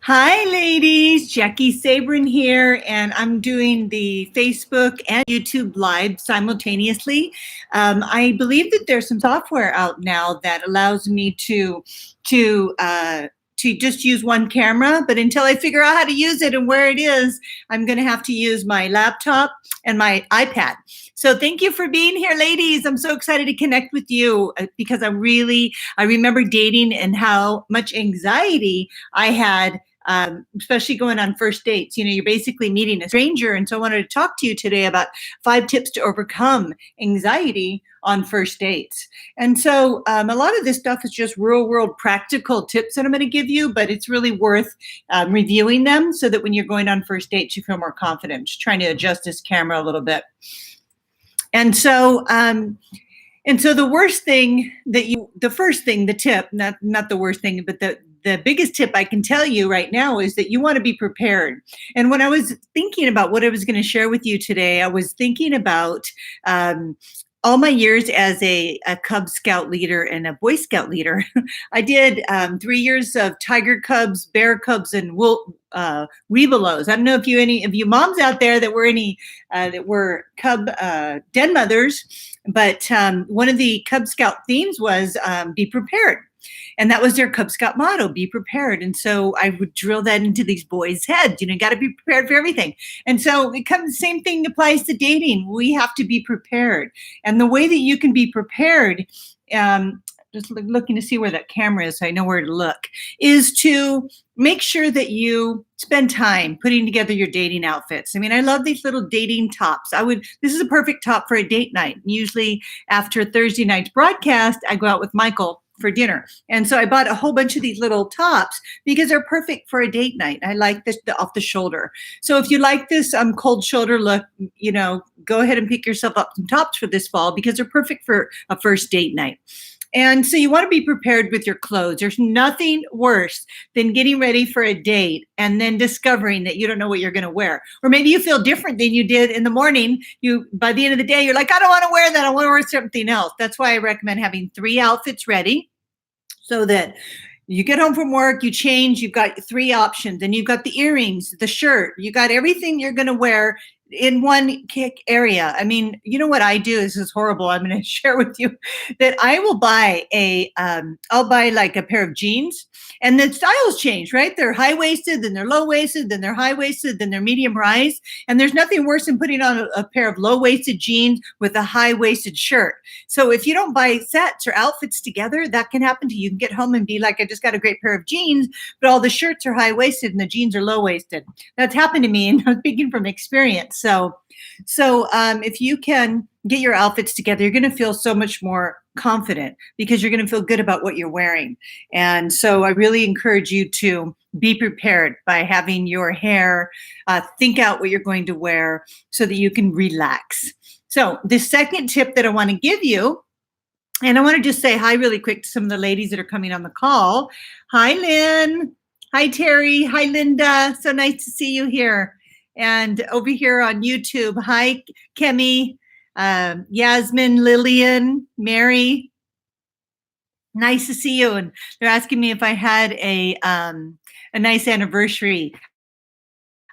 Hi, ladies. Jaki Sabourin here, and I'm doing the Facebook and YouTube Live simultaneously. I believe that there's some software out now that allows me to uh, to just use one camera, but until I figure out how to use it and where it is, I'm going to have to use my laptop and my iPad. So thank you for being here, ladies. I'm so excited to connect with you because I remember dating and how much anxiety I had, especially going on first dates. You know, you're basically meeting a stranger. And so I wanted to talk to you today about 5 tips to overcome anxiety on first dates. And so a lot of this stuff is just real world practical tips that I'm going to give you, but it's really worth reviewing them so that when you're going on first dates, you feel more confident. Just trying to adjust this camera a little bit. And so, the worst thing the tip, not the worst thing, but the biggest tip I can tell you right now is that you want to be prepared. And when I was thinking about what I was going to share with you today, I was thinking about all my years as a Cub Scout leader and a Boy Scout leader. I did 3 years of Tiger Cubs, Bear Cubs, and Webelos. I don't know if any of you moms out there that were Cub den mothers, but one of the Cub Scout themes was be prepared. And that was their Cub Scout motto, be prepared. And so I would drill that into these boys' heads. You know, got to be prepared for everything. And so same thing applies to dating. We have to be prepared. And the way that you can be prepared, just looking to see where that camera is so I know where to look, is to make sure that you spend time putting together your dating outfits. I mean, I love these little dating tops. This is a perfect top for a date night. Usually after Thursday night's broadcast, I go out with Michael for dinner. And so I bought a whole bunch of these little tops because they're perfect for a date night. I like this off the shoulder. So if you like this cold shoulder look, you know, go ahead and pick yourself up some tops for this fall because they're perfect for a first date night. And so you want to be prepared with your clothes. There's nothing worse than getting ready for a date and then discovering that you don't know what you're going to wear. Or maybe you feel different than you did in the morning. By the end of the day, you're like, I don't want to wear that. I want to wear something else. That's why I recommend having 3 outfits ready so that you get home from work, you change, you've got 3 options, and you've got the earrings, the shirt, you got everything you're going to wear in one area. I mean, you know what I do? This is horrible. I'm going to share with you that I will buy I'll buy like a pair of jeans, and the styles change, right? They're high waisted, then they're low waisted, then they're high waisted, then they're medium rise. And there's nothing worse than putting on a pair of low waisted jeans with a high waisted shirt. So if you don't buy sets or outfits together, that can happen to you. You can get home and be like, I just got a great pair of jeans, but all the shirts are high waisted and the jeans are low waisted. That's happened to me, and I'm speaking from experience. So if you can get your outfits together, you're going to feel so much more confident because you're going to feel good about what you're wearing. And so I really encourage you to be prepared by having your hair, think out what you're going to wear so that you can relax. So the second tip that I want to give you, and I want to just say hi really quick to some of the ladies that are coming on the call. Hi, Lynn. Hi, Terry. Hi, Linda. So nice to see you here. And over here on YouTube, hi, Kemi, Yasmin, Lillian, Mary. Nice to see you. And they're asking me if I had a nice anniversary.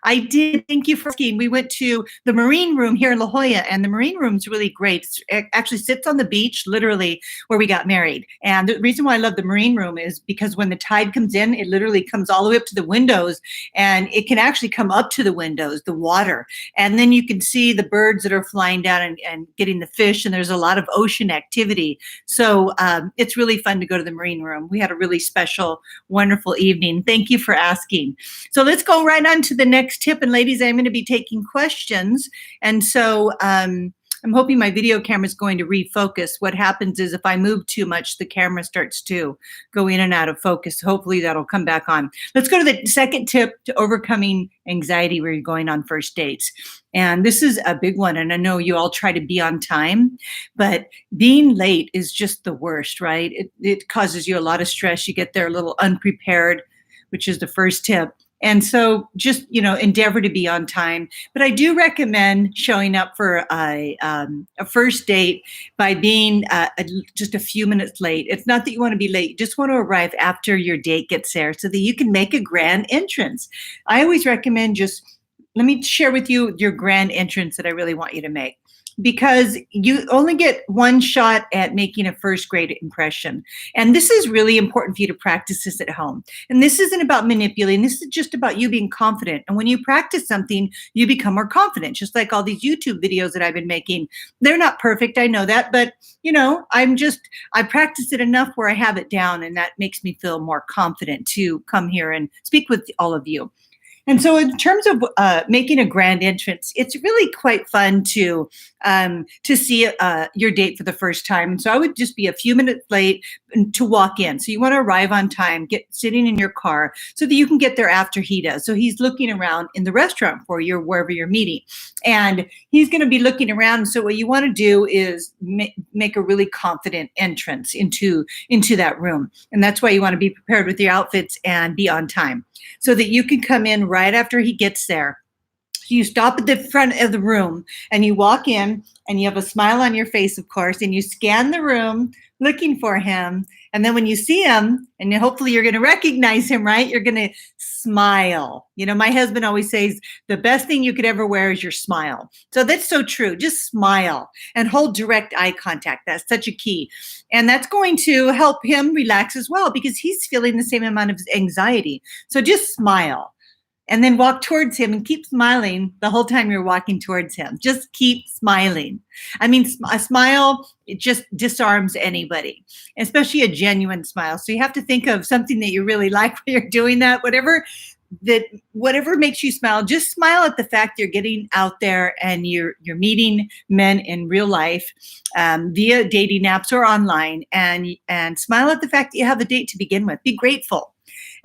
I did. Thank you for asking. We went to the Marine Room here in La Jolla, and the Marine Room's really great. It actually sits on the beach, literally, where we got married. And the reason why I love the Marine Room is because when the tide comes in, it literally comes all the way up to the windows, and it can actually come up to the windows, the water. And then you can see the birds that are flying down and getting the fish, and there's a lot of ocean activity. So it's really fun to go to the Marine Room. We had a really special, wonderful evening. Thank you for asking. So let's go right on to the next tip. And ladies, I'm going to be taking questions. And so I'm hoping my video camera is going to refocus. What happens is if I move too much, the camera starts to go in and out of focus. Hopefully that'll come back on. Let's go to the second tip to overcoming anxiety where you're going on first dates. And this is a big one. And I know you all try to be on time, but being late is just the worst, right? It causes you a lot of stress. You get there a little unprepared, which is the first tip. And so just, endeavor to be on time. But I do recommend showing up for a first date by being just a few minutes late. It's not that you want to be late. You just want to arrive after your date gets there so that you can make a grand entrance. I always recommend let me share with you your grand entrance that I really want you to make, because you only get one shot at making a first great impression. And this is really important for you to practice this at home. And this isn't about manipulating. This is just about you being confident. And when you practice something, you become more confident, just like all these YouTube videos that I've been making. They're not perfect, I know that, but I practice it enough where I have it down, and that makes me feel more confident to come here and speak with all of you. And so in terms of making a grand entrance, it's really quite fun to see your date for the first time. And so I would just be a few minutes late to walk in. So you want to arrive on time, get sitting in your car so that you can get there after he does. So he's looking around in the restaurant for you or wherever you're meeting. And he's going to be looking around. So what you want to do is make a really confident entrance into that room. And that's why you want to be prepared with your outfits and be on time so that you can come in right after he gets there. You stop at the front of the room and you walk in and you have a smile on your face, of course, and you scan the room looking for him. And then when you see him, and hopefully you're going to recognize him, right? You're going to smile. My husband always says the best thing you could ever wear is your smile. So that's so true. Just smile and hold direct eye contact. That's such a key. And that's going to help him relax as well, because he's feeling the same amount of anxiety. So just smile. And then walk towards him and keep smiling the whole time you're walking towards him. Just keep smiling. I mean, a smile, it just disarms anybody, especially a genuine smile. So you have to think of something that you really like when you're doing that. Whatever makes you smile, just smile at the fact you're getting out there and you're meeting men in real life via dating apps or online, and smile at the fact that you have a date to begin with. Be grateful.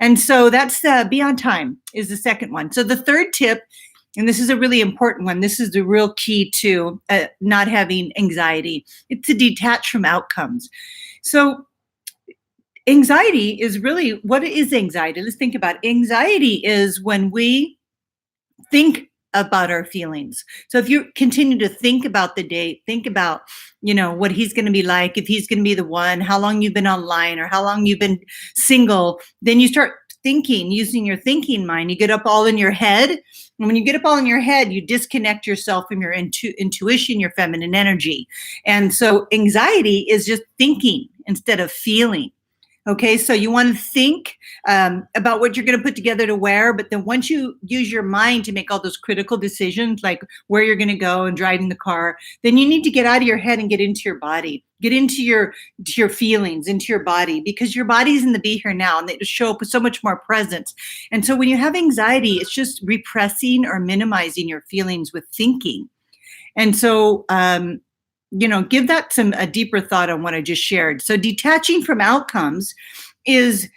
And so that's be on time is the second one. So the third tip, and this is a really important one, this is the real key to not having anxiety. It's to detach from outcomes. So anxiety is really, what is anxiety? Let's think about it. Anxiety is when we think about our feelings. So if you continue to think about the date, think about, what he's going to be like, if he's going to be the one, how long you've been online or how long you've been single, then you start thinking, using your thinking mind. You get up all in your head. And when you get up all in your head, you disconnect yourself from your intuition, your feminine energy. And so anxiety is just thinking instead of feeling. Okay, so you want to think about what you're going to put together to wear, but then once you use your mind to make all those critical decisions, like where you're going to go and driving the car, then you need to get out of your head and get into your body, get into your feelings, into your body, because your body's in the be here now, and they just show up with so much more presence. And so when you have anxiety, it's just repressing or minimizing your feelings with thinking. And so, give that a deeper thought on what I just shared. So detaching from outcomes is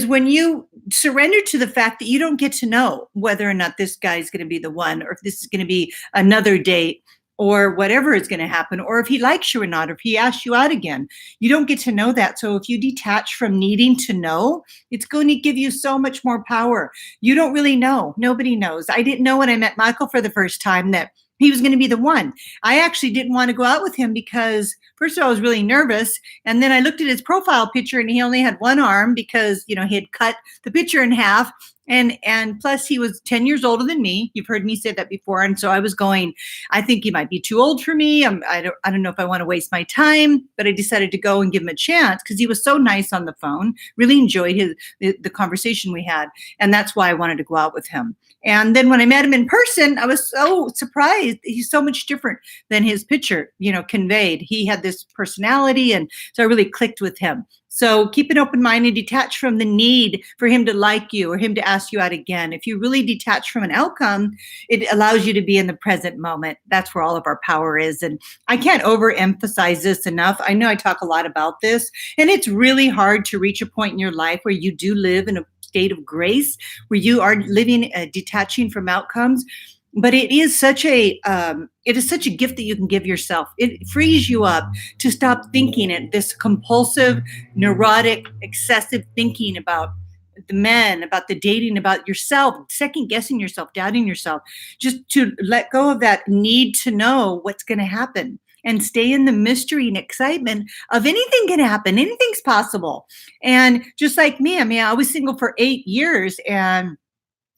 when you surrender to the fact that you don't get to know whether or not this guy is going to be the one, or if this is going to be another date, or whatever is going to happen, or if he likes you or not, or if he asks you out again. You don't get to know that. So if you detach from needing to know, it's going to give you so much more power. You don't really know. Nobody knows. I didn't know when I met Michael for the first time that he was going to be the one. I actually didn't want to go out with him because, first of all, I was really nervous. And then I looked at his profile picture and he only had one arm because, he had cut the picture in half. And plus he was 10 years older than me. You've heard me say that before. And so I was going, I think he might be too old for me. I don't know if I want to waste my time, but I decided to go and give him a chance because he was so nice on the phone. Really enjoyed the conversation we had. And that's why I wanted to go out with him. And then when I met him in person, I was so surprised. He's so much different than his picture, conveyed. He had this personality. And so I really clicked with him. So keep an open mind and detach from the need for him to like you or him to ask you out again. If you really detach from an outcome, it allows you to be in the present moment. That's where all of our power is. And I can't overemphasize this enough. I know I talk a lot about this, and it's really hard to reach a point in your life where you do live in a state of grace, where you are living, detaching from outcomes. But it is such a gift that you can give yourself. It frees you up to stop thinking it, this compulsive, neurotic, excessive thinking about the men, about the dating, about yourself, second guessing yourself, doubting yourself, just to let go of that need to know what's going to happen and stay in the mystery and excitement of anything can happen, anything's possible. And just like me, I mean, I was single for 8 years, and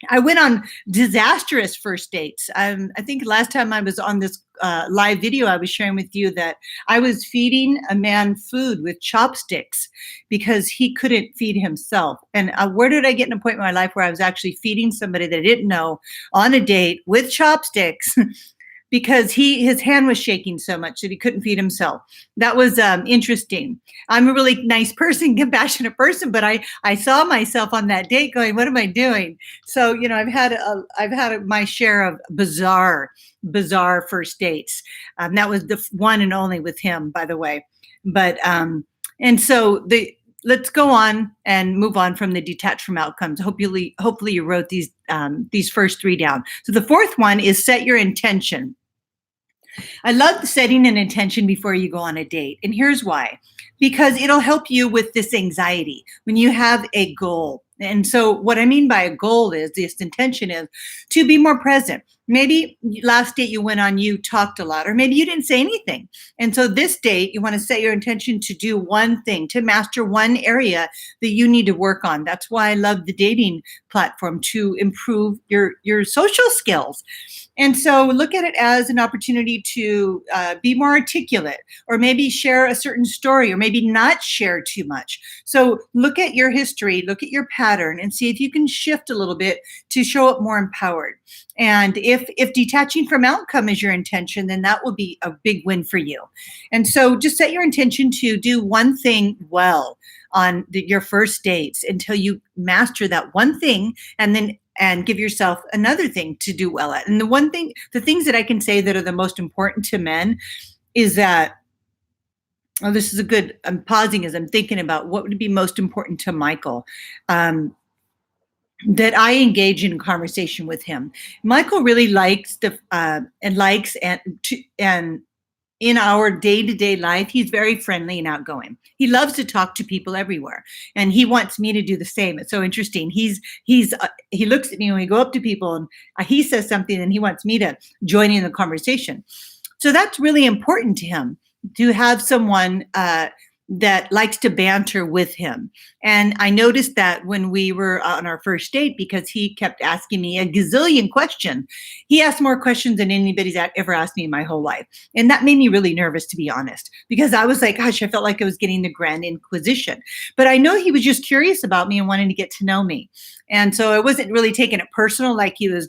I went on disastrous first dates. I think last time I was on this live video, I was sharing with you that I was feeding a man food with chopsticks because he couldn't feed himself. And where did I get in a point in my life where I was actually feeding somebody that I didn't know on a date with chopsticks? Because his hand was shaking so much that he couldn't feed himself. That was interesting. I'm a really nice person, compassionate person, but I saw myself on that date going, what am I doing? So, you know, I've had my share of bizarre first dates. That was the one and only with him, by the way. But and so let's go on and move on from the detached from outcomes. Hopefully you wrote these first three down. So the fourth one is set your intention. I love setting an intention before you go on a date. And here's why. Because it'll help you with this anxiety when you have a goal. And so what I mean by a goal is, this intention is to be more present. Maybe last date you went on, you talked a lot, or maybe you didn't say anything. And so this date, you want to set your intention to do one thing, to master one area that you need to work on. That's why I love the dating platform, to improve your social skills. And so look at it as an opportunity to be more articulate, or maybe share a certain story, or maybe not share too much. So look at your history, look at your pattern, and see if you can shift a little bit to show up more empowered. And if detaching from outcome is your intention, then that will be a big win for you. And so just set your intention to do one thing well on your first dates until you master that one thing, and give yourself another thing to do well at. And the things that I can say that are the most important to men is that, oh, this is a good, I'm pausing as I'm thinking about what would be most important to Michael. That I engage in conversation with him. Michael really likes and in our day-to-day life, he's very friendly and outgoing. He loves to talk to people everywhere, and he wants me to do the same. It's so interesting. He looks at me when we go up to people, and he says something, and he wants me to join in the conversation. So that's really important to him, to have someone that likes to banter with him. And I noticed that when we were on our first date, because he kept asking me a gazillion questions. He asked more questions than anybody's ever asked me in my whole life. And that made me really nervous, to be honest, because I was like, gosh, I felt like I was getting the Grand Inquisition. But I know he was just curious about me and wanting to get to know me. And so I wasn't really taking it personal, like he was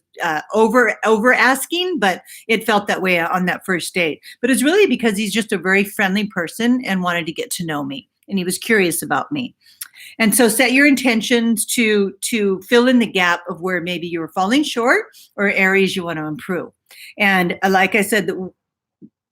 over asking, but it felt that way on that first date. But it's really because he's just a very friendly person and wanted to get to know me, and he was curious about me. And so set your intentions to fill in the gap of where maybe you were falling short, or areas you want to improve. And like I said,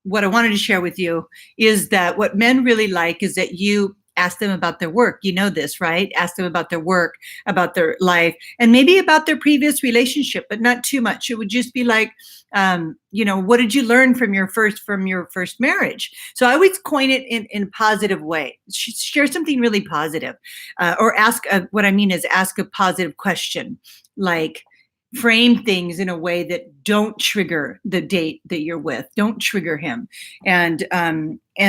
what I wanted to share with you is that what men really like is that you ask them about their work. You know this, right? Ask them about their work, about their life, and maybe about their previous relationship, but not too much. It would just be like, what did you learn from your first marriage? So I always coin it in a positive way. Share something really positive, or what I mean is ask a positive question, like frame things in a way that don't trigger the date that you're with, don't trigger him. And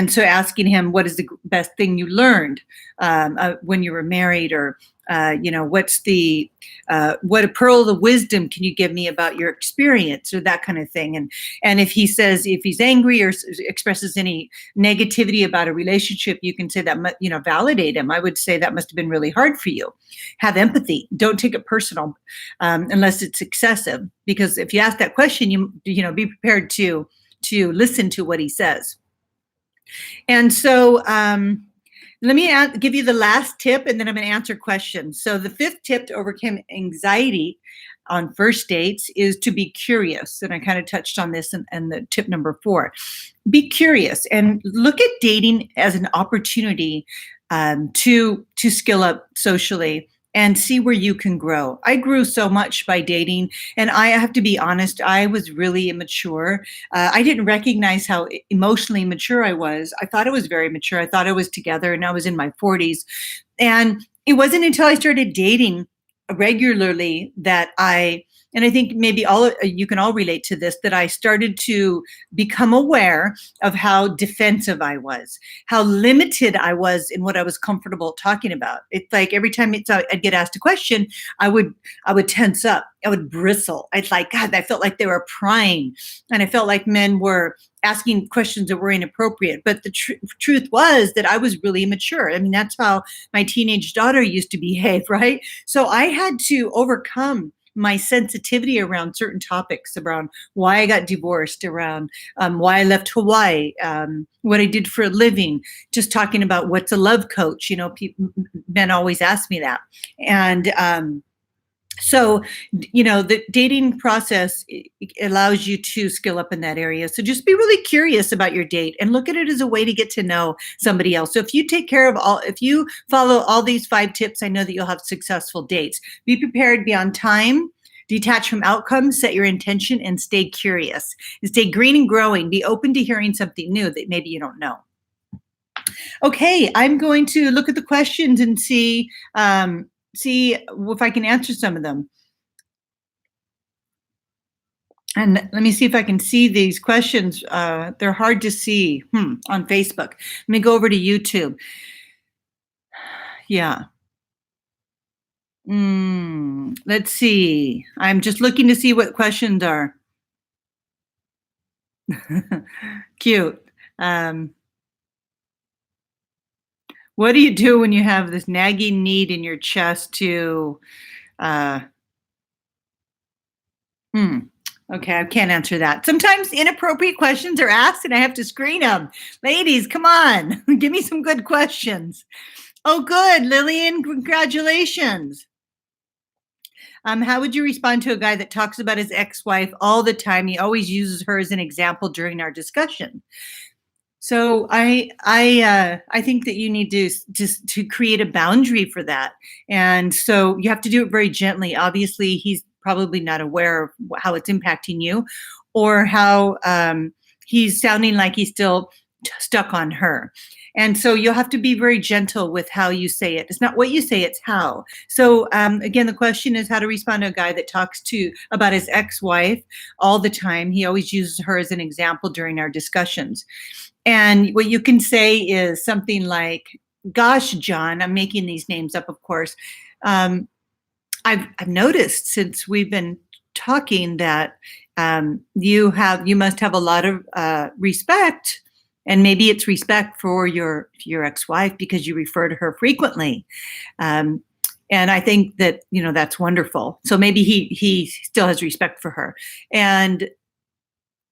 so asking him, what is the best thing you learned when you were married? Or what a pearl of wisdom can you give me about your experience, or that kind of thing. And if he's angry or expresses any negativity about a relationship, you can say that, validate him. I would say that must have been really hard for you. Have empathy. Don't take it personal unless it's excessive, because if you ask that question, you be prepared to listen to what he says. And so let me give you the last tip, and then I'm going to answer questions. So the fifth tip to overcome anxiety on first dates is to be curious. And I kind of touched on this in the tip number 4. Be curious and look at dating as an opportunity to skill up socially and see where you can grow. I grew so much by dating, and I have to be honest, I was really immature. I didn't recognize how emotionally mature I was. I thought I was very mature. I thought I was together, and I was in my 40s. And it wasn't until I started dating regularly that and I think maybe you can all relate to this, that I started to become aware of how defensive I was, how limited I was in what I was comfortable talking about. It's like every time I'd get asked a question, I would tense up, I would bristle. I'd like, God, I felt like they were prying, and I felt like men were asking questions that were inappropriate. But the truth was that I was really immature. I mean, that's how my teenage daughter used to behave, right? So I had to overcome my sensitivity around certain topics, around why I got divorced, around why I left Hawaii, what I did for a living, just talking about what's a love coach. Men always ask me that. And so, the dating process allows you to skill up in that area. So just be really curious about your date and look at it as a way to get to know somebody else. So if you follow all these 5 tips, I know that you'll have successful dates. Be prepared, be on time, detach from outcomes, set your intention, and stay curious. And stay green and growing. Be open to hearing something new that maybe you don't know. Okay, I'm going to look at the questions and see if I can answer some of them. And let me see if I can see these questions. They're hard to see on Facebook. Let me go over to YouTube. Yeah. Let's see. I'm just looking to see what questions are. Cute. What do you do when you have this nagging need in your chest to Okay, I can't answer that. Sometimes inappropriate questions are asked and I have to screen them. Ladies, come on. Give me some good questions. Oh, good. Lillian, congratulations. How would you respond to a guy that talks about his ex-wife all the time? He always uses her as an example during our discussion. So I think that you need to create a boundary for that. And so you have to do it very gently. Obviously, he's probably not aware of how it's impacting you, or how he's sounding like he's still stuck on her. And so you'll have to be very gentle with how you say it. It's not what you say, it's how. So again, the question is how to respond to a guy that talks about his ex-wife all the time. He always uses her as an example during our discussions. And what you can say is something like, gosh, John, I'm making these names up, of course. I've noticed since we've been talking that you must have a lot of respect, and maybe it's respect for your ex-wife because you refer to her frequently. And I think that, that's wonderful. So maybe he still has respect for her. And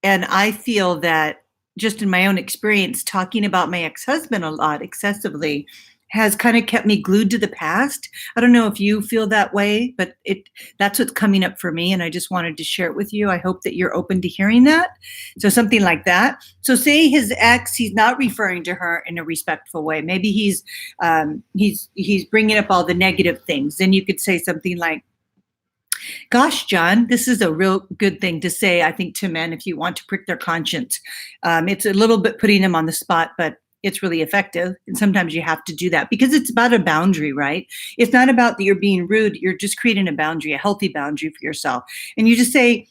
I feel that, just in my own experience, talking about my ex-husband a lot excessively has kind of kept me glued to the past. I don't know if you feel that way, but that's what's coming up for me, and I just wanted to share it with you. I hope that you're open to hearing that. So something like that. So say his ex, he's not referring to her in a respectful way. Maybe he's bringing up all the negative things. Then you could say something like, gosh, John, this is a real good thing to say, I think, to men if you want to prick their conscience. It's a little bit putting them on the spot, but it's really effective. And sometimes you have to do that because it's about a boundary, right? It's not about that you're being rude. You're just creating a boundary, a healthy boundary for yourself. And you just say,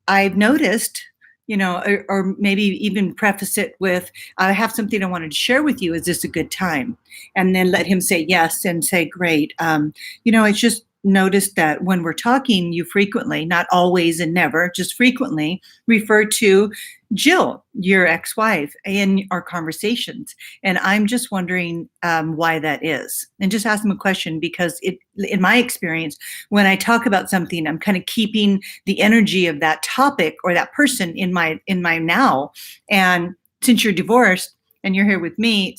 I've noticed, or maybe even preface it with, I have something I wanted to share with you. Is this a good time? And then let him say yes and say, great. It's just noticed that when we're talking, you frequently, not always and never, just frequently refer to Jill, your ex-wife, in our conversations. And I'm just wondering why that is. And just ask them a question, because in my experience, when I talk about something, I'm kind of keeping the energy of that topic or that person in my now. And since you're divorced and you're here with me,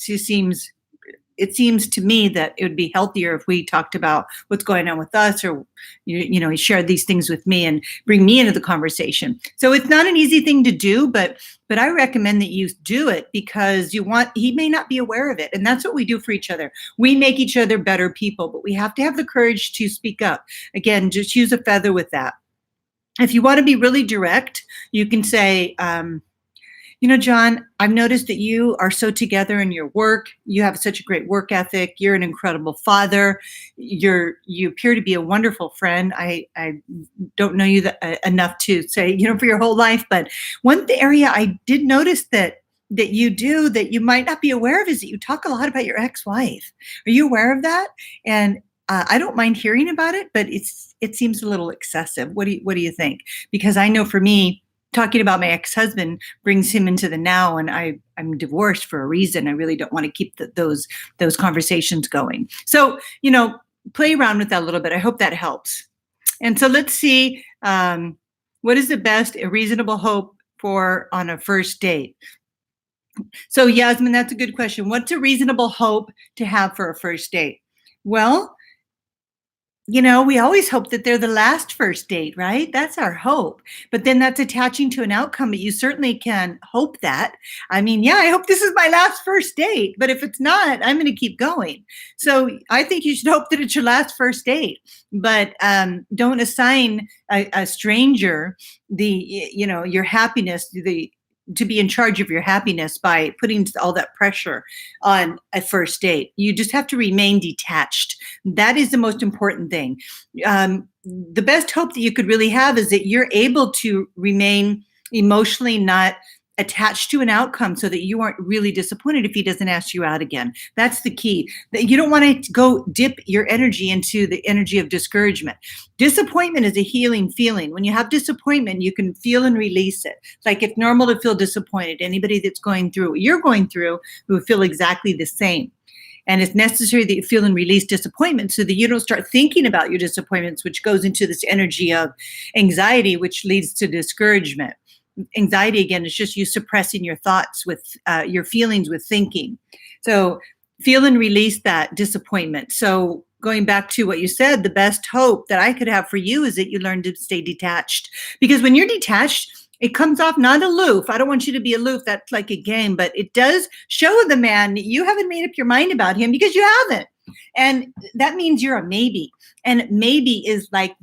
it seems to me that it would be healthier if we talked about what's going on with us, or you share these things with me and bring me into the conversation. So it's not an easy thing to do, but I recommend that you do it, because he may not be aware of it. And that's what we do for each other. We make each other better people, but we have to have the courage to speak up. Again, just use a feather with that. If you want to be really direct, you can say, You know, John, I've noticed that you are so together in your work. You have such a great work ethic. You're an incredible father. You appear to be a wonderful friend. I don't know you enough to say, for your whole life, but one area I did notice that you do that you might not be aware of is that you talk a lot about your ex-wife. Are you aware of that? And I don't mind hearing about it, but it seems a little excessive. What do you think? Because I know for me, talking about my ex-husband brings him into the now, and I'm divorced for a reason. I really don't want to keep those conversations going. So, play around with that a little bit. I hope that helps. And so let's see, what is the best a reasonable hope for on a first date? So Yasmin, that's a good question. What's a reasonable hope to have for a first date? Well, we always hope that they're the last first date, right? That's our hope. But then that's attaching to an outcome, but you certainly can hope that. I mean, yeah, I hope this is my last first date, but if it's not, I'm going to keep going. So I think you should hope that it's your last first date, but don't assign a stranger your happiness, to be in charge of your happiness by putting all that pressure on a first date. You just have to remain detached. That is the most important thing. The best hope that you could really have is that you're able to remain emotionally not attached to an outcome so that you aren't really disappointed if he doesn't ask you out again. That's the key. That you don't want to go dip your energy into the energy of discouragement. Disappointment is a healing feeling. When you have disappointment, you can feel and release it. Like it's normal to feel disappointed. Anybody that's going through what you're going through will feel exactly the same. And it's necessary that you feel and release disappointment so that you don't start thinking about your disappointments, which goes into this energy of anxiety, which leads to discouragement. Anxiety, again, is just you suppressing your thoughts with your feelings with thinking. So feel and release that disappointment. So going back to what you said, the best hope that I could have for you is that you learn to stay detached. Because when you're detached, it comes off not aloof. I don't want you to be aloof. That's like a game, but it does show the man that you haven't made up your mind about him because you haven't. And that means you're a maybe. And maybe is like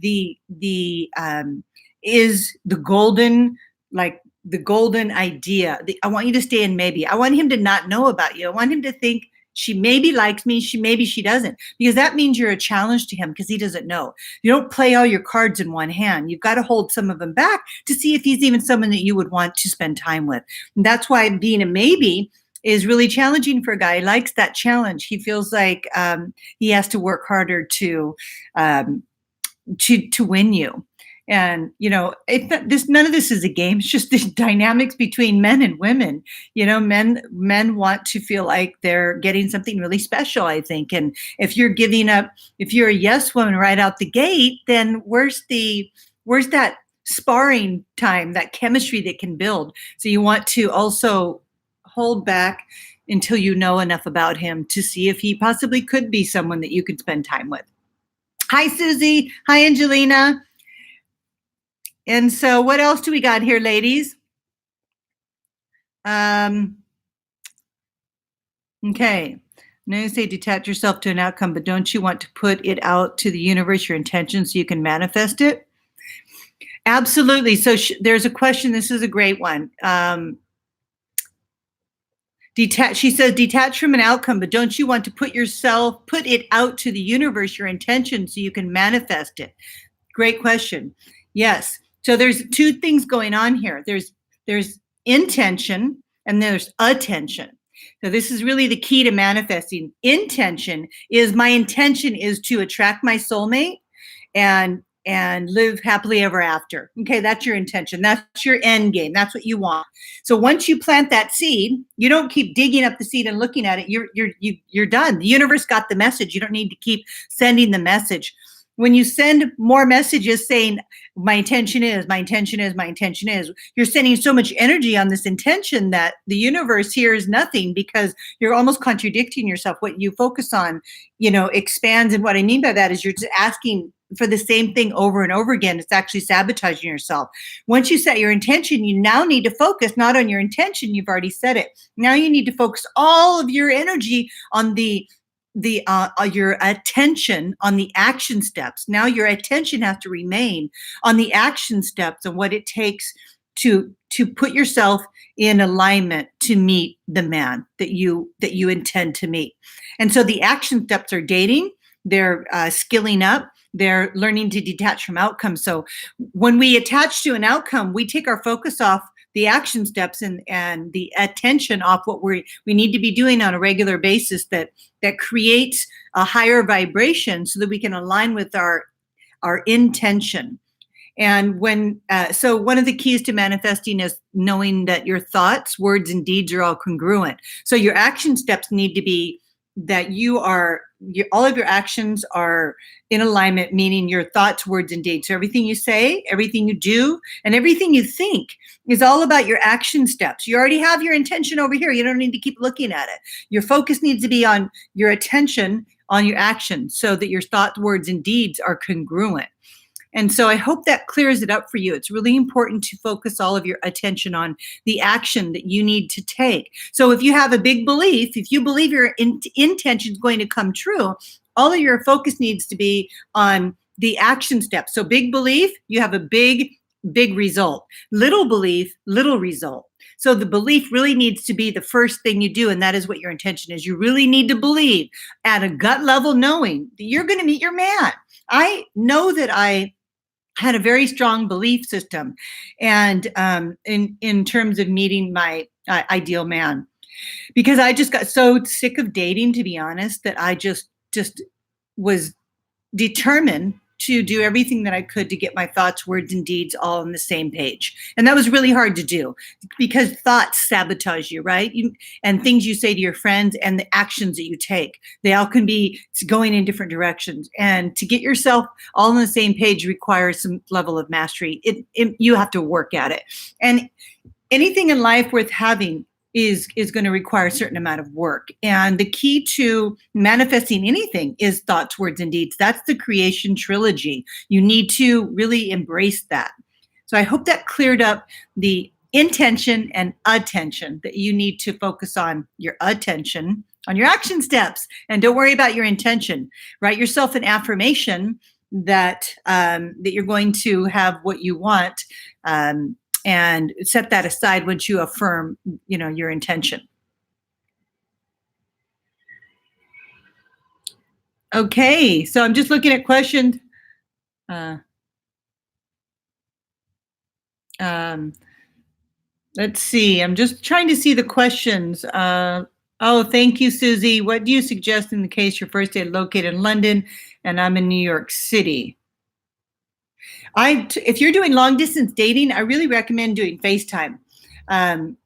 is the golden, like the golden idea. I want you to stay in maybe. I want him to not know about you. I want him to think she maybe likes me, maybe she doesn't, because that means you're a challenge to him because he doesn't know. You don't play all your cards in one hand. You've got to hold some of them back to see if he's even someone that you would want to spend time with. And that's why being a maybe is really challenging for a guy. He likes that challenge. He feels like he has to work harder to win you. And none of this is a game. It's just the dynamics between men and women. Men want to feel like they're getting something really special, I think. And if you're a yes woman right out the gate, then where's that sparring time, that chemistry that can build? So you want to also hold back until you know enough about him to see if he possibly could be someone that you could spend time with. Hi, Susie. Hi, Angelina. And so what else do we got here, ladies? Okay. Now you say detach yourself to an outcome, but don't you want to put it out to the universe, your intention, so you can manifest it? Absolutely. So there's a question. This is a great one. She says, detach from an outcome, but don't you want to put it out to the universe, your intention, so you can manifest it? Great question. Yes. So there's two things going on here. There's intention and there's attention. So this is really the key to manifesting. Intention is my intention is to attract my soulmate and live happily ever after. Okay, that's your intention. That's your end game. That's what you want. So once you plant that seed, you don't keep digging up the seed and looking at it. You're done. The universe got the message. You don't need to keep sending the message. When you send more messages saying, my intention is, you're sending so much energy on this intention that the universe hears nothing because you're almost contradicting yourself. What you focus on, expands. And what I mean by that is you're just asking for the same thing over and over again. It's actually sabotaging yourself. Once you set your intention, you now need to focus not on your intention. You've already set it. Now you need to focus all of your energy on your attention on the action steps. Now your attention has to remain on the action steps and what it takes to put yourself in alignment to meet the man that you intend to meet. And so the action steps are dating, they're skilling up, they're learning to detach from outcomes. So when we attach to an outcome, we take our focus off the action steps and the attention off what we need to be doing on a regular basis that creates a higher vibration so that we can align with our intention. And so one of the keys to manifesting is knowing that your thoughts, words, and deeds are all congruent. So your action steps need to be that all of your actions are in alignment, meaning your thoughts, words, and deeds. So everything you say, everything you do, and everything you think is all about your action steps. You already have your intention over here. You don't need to keep looking at it. Your focus needs to be on your attention on your actions so that your thoughts, words, and deeds are congruent. And so I hope that clears it up for you. It's really important to focus all of your attention on the action that you need to take. So if you have a big belief, if you believe your intention is going to come true, all of your focus needs to be on the action steps. So big belief, you have a big result. Little belief, little result. So the belief really needs to be the first thing you do, and that is what your intention is. You really need to believe at a gut level, knowing that you're going to meet your man. I know that I had a very strong belief system, and in terms of meeting my ideal man, because I just got so sick of dating, to be honest, that I just was determined to do everything that I could to get my thoughts, words, and deeds all on the same page. And that was really hard to do because thoughts sabotage you, right? And things you say to your friends and the actions that you take, they all can be going in different directions. And to get yourself all on the same page requires some level of mastery. You have to work at it. And anything in life worth having is going to require a certain amount of work. And the key to manifesting anything is thoughts, words, and deeds. That's the creation trilogy. You need to really embrace that. So I hope that cleared up the intention and attention, that you need to focus on your attention, on your action steps, and don't worry about your intention. Write yourself an affirmation that you're going to have what you want, and set that aside once you affirm, your intention. Okay, so I'm just looking at questions. Let's see. I'm just trying to see the questions. Thank you, Susie. What do you suggest in the case your first date located in London and I'm in New York City? If you're doing long distance dating, I really recommend doing FaceTime.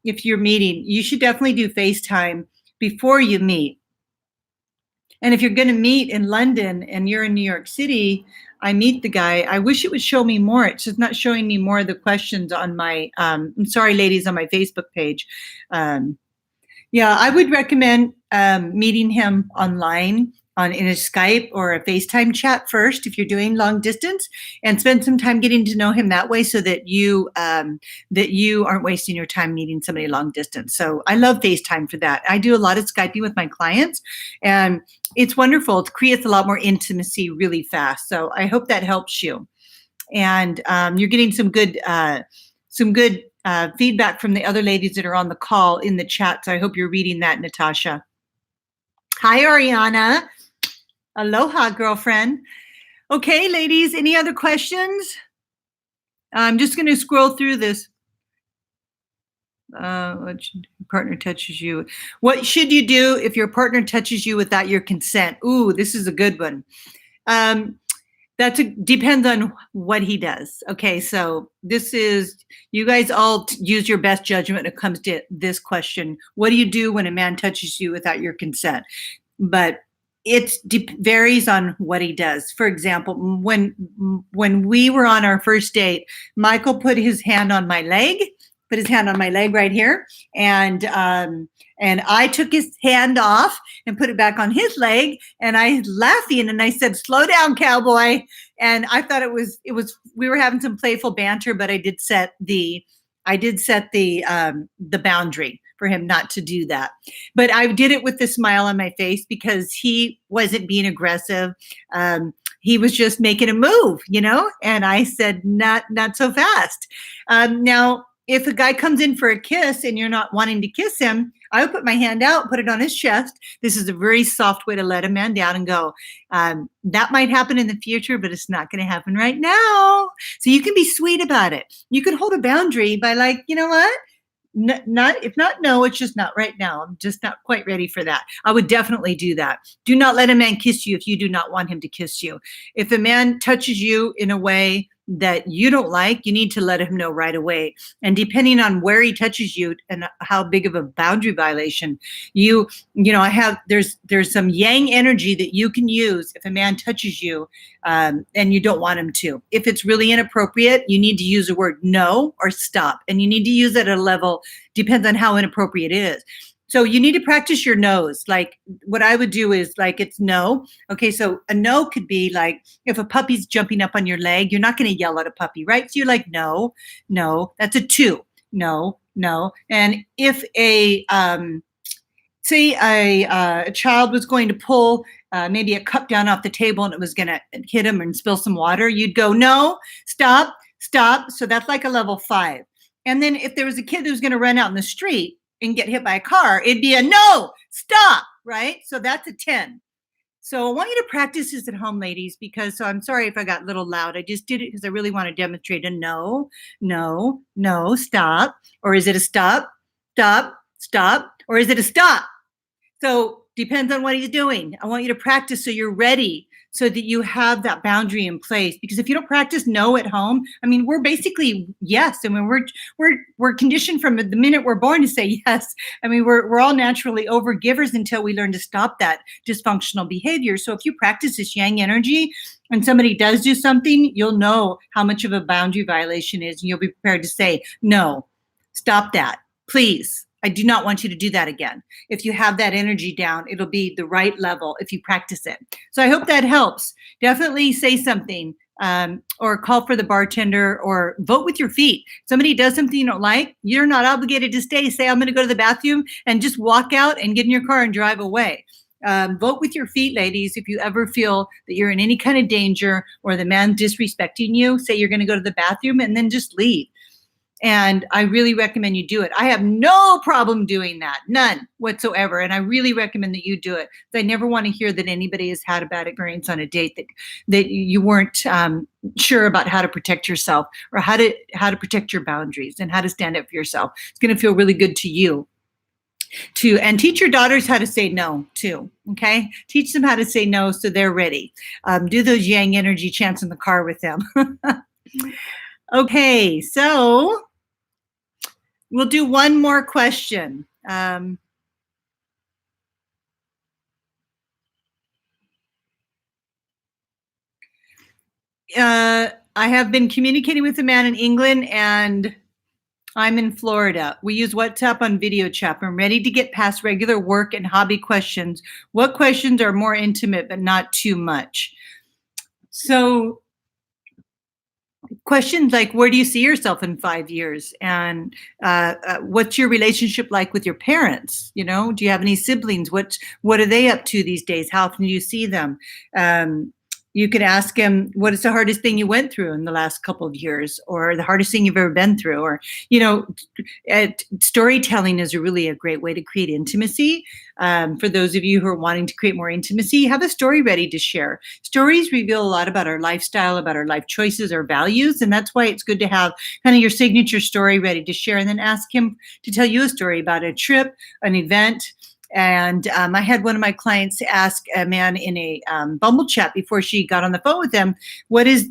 If you're meeting, you should definitely do FaceTime before you meet. And if you're going to meet in London and you're in New York City, I meet the guy. I wish it would show me more. It's just not showing me more of the questions on my, I'm sorry, ladies, on my Facebook page. I would recommend meeting him online in a Skype or a FaceTime chat first if you're doing long distance, and spend some time getting to know him that way so that you aren't wasting your time meeting somebody long distance. So I love FaceTime for that. I do a lot of Skyping with my clients, and it's wonderful. It creates a lot more intimacy really fast. So I hope that helps you. And you're getting some good feedback from the other ladies that are on the call in the chat. So I hope you're reading that, Natasha. Hi, Ariana. Aloha, girlfriend. Okay, ladies, any other questions? I'm just going to scroll through this. What should your partner touches you? What should you do if your partner touches you without your consent? Ooh, this is a good one. Depends on what he does. Okay, so you guys all use your best judgment when it comes to this question. What do you do when a man touches you without your consent? But it varies on what he does. For example, when we were on our first date, Michael put his hand on my leg right here, and I took his hand off and put it back on his leg, and I was laughing and I said, "Slow down, cowboy." And I thought it was we were having some playful banter, but I did set the boundary for him not to do that. But I did it with a smile on my face because he wasn't being aggressive. He was just making a move, and I said, not so fast. Now, if a guy comes in for a kiss and you're not wanting to kiss him, I would put my hand out, put it on his chest. This is a very soft way to let a man down and go, that might happen in the future, but it's not going to happen right now. So you can be sweet about it. You can hold a boundary by like, you know what? If not no, it's just not right now. I'm just not quite ready for that. I would definitely do that. Do not let a man kiss you if you do not want him to kiss you. If a man touches you in a way that you don't like, you need to let him know right away. And depending on where he touches you and how big of a boundary violation, there's some yang energy that you can use if a man touches you and you don't want him to. If it's really inappropriate, you need to use the word no or stop. And you need to use it at a level, depends on how inappropriate it is. So you need to practice your no's. Like what I would do is like, it's no. Okay, so a no could be like, if a puppy's jumping up on your leg, you're not going to yell at a puppy, right? So you're like, no, no, that's a 2. No, no. And if say a child was going to pull maybe a cup down off the table and it was going to hit him and spill some water, you'd go, no, stop, stop. So that's like a level 5. And then if there was a kid who was going to run out in the street and get hit by a car, it'd be a no, stop, right? So that's a 10. So I want you to practice this at home, ladies, because so I'm sorry if I got a little loud. I just did it because I really want to demonstrate a no, no, no, stop. Or is it a stop, stop, stop? Or is it a stop? So depends on what he's doing. I want you to practice so you're ready, so that you have that boundary in place. Because if you don't practice no at home, I mean, we're basically yes. I mean, we're conditioned from the minute we're born to say yes. I mean, we're all naturally overgivers until we learn to stop that dysfunctional behavior. So if you practice this yang energy and somebody does do something, you'll know how much of a boundary violation is, and you'll be prepared to say, no, stop that, please. I do not want you to do that again. If you have that energy down, it'll be the right level if you practice it. So I hope that helps. Definitely say something or call for the bartender or vote with your feet. Somebody does something you don't like, you're not obligated to stay. Say, I'm going to go to the bathroom and just walk out and get in your car and drive away. Vote with your feet, ladies. If you ever feel that you're in any kind of danger or the man's disrespecting you, say you're going to go to the bathroom and then just leave. And I really recommend you do it. I have no problem doing that, none whatsoever. And I really recommend that you do it. I never want to hear that anybody has had a bad experience on a date that you weren't sure about how to protect yourself or how to protect your boundaries and how to stand up for yourself. It's going to feel really good to you. And teach your daughters how to say no too. Okay, teach them how to say no so they're ready. Do those yang energy chants in the car with them. Okay, so we'll do one more question. I have been communicating with a man in England and I'm in Florida. We use WhatsApp on video chat. I'm ready to get past regular work and hobby questions. What questions are more intimate but not too much? So questions like, where do you see yourself in 5 years? And what's your relationship like with your parents? You know, do you have any siblings? What are they up to these days? How often do you see them? You could ask him, what is the hardest thing you went through in the last couple of years, or the hardest thing you've ever been through? Or, you know, storytelling is really a great way to create intimacy. For those of you who are wanting to create more intimacy, have a story ready to share. Stories reveal a lot about our lifestyle, about our life choices, our values, and that's why it's good to have kind of your signature story ready to share, and then ask him to tell you a story about a trip, an event. And I had one of my clients ask a man in a Bumble chat before she got on the phone with him, what is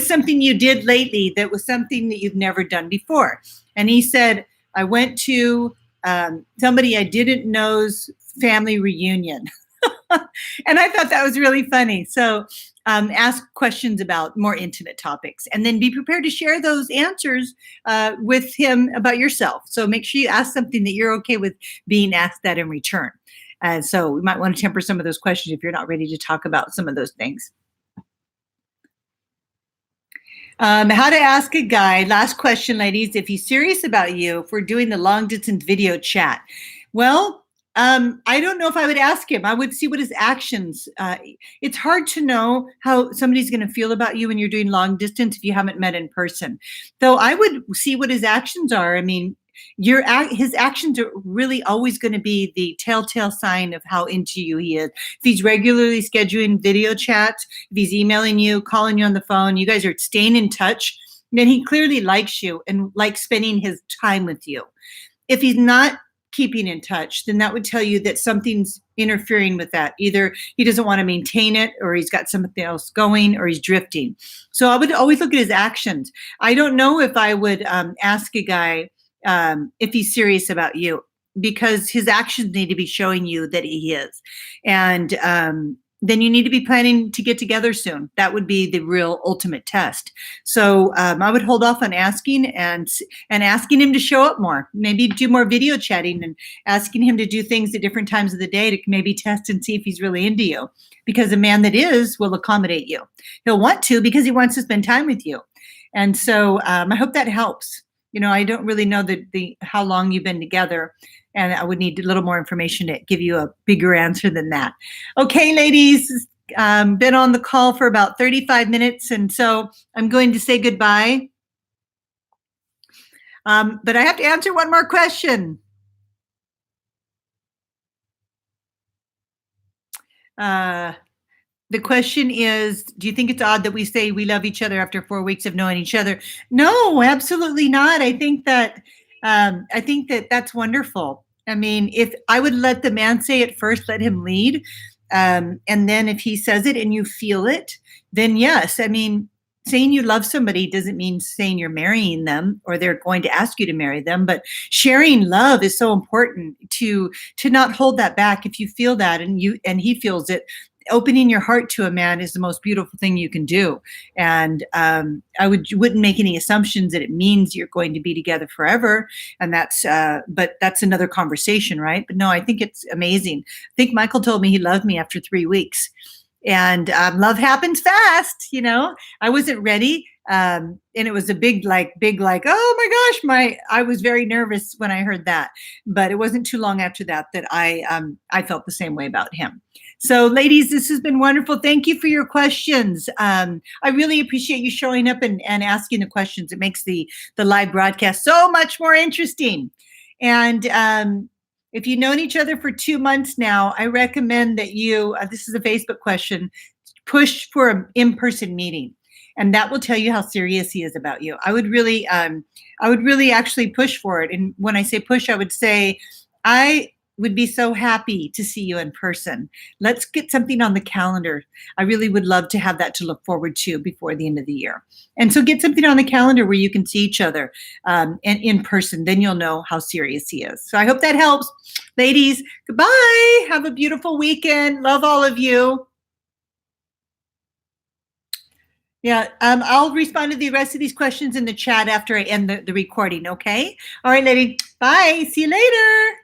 something you did lately that was something that you've never done before? And he said, I went to somebody I didn't know's family reunion. And I thought that was really funny. So ask questions about more intimate topics, and then be prepared to share those answers with him about yourself. So make sure you ask something that you're okay with being asked that in return. So we might want to temper some of those questions if you're not ready to talk about some of those things. How to ask a guy, last question, ladies, if he's serious about you, if we're doing the long distance video chat. Well, I don't know if I would ask him. I would see what his actions. It's hard to know how somebody's going to feel about you when you're doing long distance if you haven't met in person. Though I would see what his actions are. I mean, his actions are really always going to be the telltale sign of how into you he is. If he's regularly scheduling video chats, if he's emailing you, calling you on the phone, you guys are staying in touch, then he clearly likes you and likes spending his time with you. If he's not keeping in touch, then that would tell you that something's interfering with that. Either he doesn't want to maintain it, or he's got something else going, or he's drifting. So I would always look at his actions. I don't know if I would ask a guy if he's serious about you, because his actions need to be showing you that he is. And then you need to be planning to get together soon. That would be the real ultimate test. So I would hold off on asking and asking him to show up more. Maybe do more video chatting and asking him to do things at different times of the day to maybe test and see if he's really into you. Because a man that is will accommodate you. He'll want to because he wants to spend time with you. And so I hope that helps. You know, I don't really know how long you've been together, and I would need a little more information to give you a bigger answer than that. Okay, ladies, been on the call for about 35 minutes, and so I'm going to say goodbye. But I have to answer one more question. The question is, do you think it's odd that we say we love each other after 4 weeks of knowing each other? No, absolutely not. I think that that's wonderful. I mean, if I would let the man say it first, let him lead. And then if he says it and you feel it, then yes. I mean, saying you love somebody doesn't mean saying you're marrying them or they're going to ask you to marry them, but sharing love is so important to not hold that back. If you feel that and he feels it, opening your heart to a man is the most beautiful thing you can do. And I wouldn't make any assumptions that it means you're going to be together forever. And but that's another conversation, right? But no, I think it's amazing. I think Michael told me he loved me after 3 weeks. And love happens fast, you know. I wasn't ready. And it was a big, like, oh my gosh, I was very nervous when I heard that. But it wasn't too long after that I felt the same way about him. So ladies, this has been wonderful. Thank you for your questions. I really appreciate you showing up and asking the questions. It makes the live broadcast so much more interesting. And if you've known each other for 2 months now, I recommend that you, this is a Facebook question, push for an in-person meeting. And that will tell you how serious he is about you. I would really actually push for it. And when I say push, I would say, I would be so happy to see you in person. Let's get something on the calendar. I really would love to have that to look forward to before the end of the year. And so get something on the calendar where you can see each other and in person. Then you'll know how serious he is. So I hope that helps. Ladies, goodbye. Have a beautiful weekend. Love all of you. Yeah, I'll respond to the rest of these questions in the chat after I end the recording, okay? All right, lady. Bye. See you later.